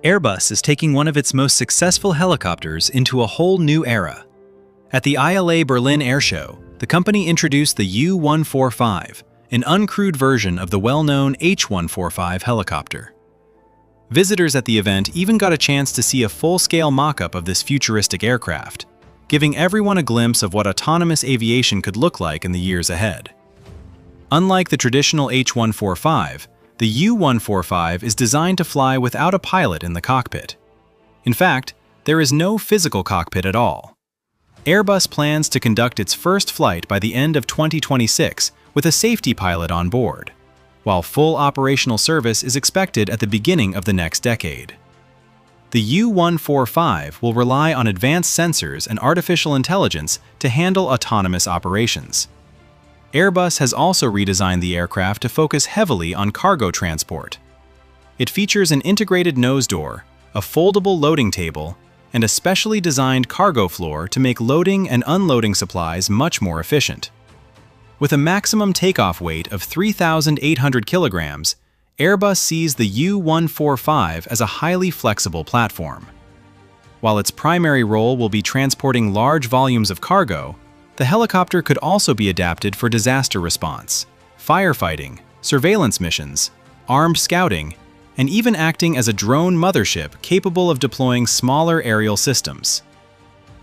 Airbus is taking one of its most successful helicopters into a whole new era. At the ILA Berlin Air Show, the company introduced the U145, an uncrewed version of the well-known H145 helicopter. Visitors at the event even got a chance to see a full-scale mock-up of this futuristic aircraft, giving everyone a glimpse of what autonomous aviation could look like in the years ahead. Unlike the traditional H145, the U145 is designed to fly without a pilot in the cockpit. In fact, there is no physical cockpit at all. Airbus plans to conduct its first flight by the end of 2026 with a safety pilot on board, while full operational service is expected at the beginning of the next decade. The U145 will rely on advanced sensors and artificial intelligence to handle autonomous operations. Airbus has also redesigned the aircraft to focus heavily on cargo transport. It features an integrated nose door, a foldable loading table, and a specially designed cargo floor to make loading and unloading supplies much more efficient. With a maximum takeoff weight of 3,800 kilograms, Airbus sees the U145 as a highly flexible platform. While its primary role will be transporting large volumes of cargo, the helicopter could also be adapted for disaster response, firefighting, surveillance missions, armed scouting, and even acting as a drone mothership capable of deploying smaller aerial systems.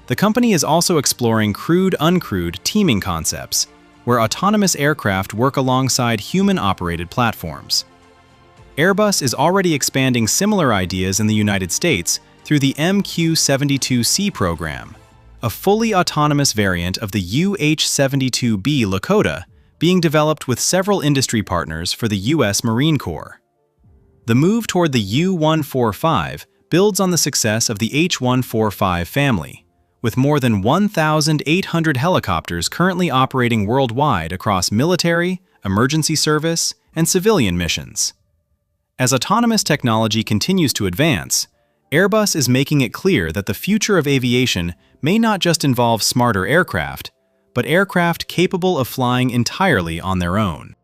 The company is also exploring crewed-uncrewed teaming concepts, where autonomous aircraft work alongside human-operated platforms. Airbus is already expanding similar ideas in the United States through the MQ-72C program, a fully autonomous variant of the UH-72B Lakota being developed with several industry partners for the U.S. Marine Corps. The move toward the U145 builds on the success of the H145 family, with more than 1,800 helicopters currently operating worldwide across military, emergency service, and civilian missions. As autonomous technology continues to advance, Airbus is making it clear that the future of aviation may not just involve smarter aircraft, but aircraft capable of flying entirely on their own.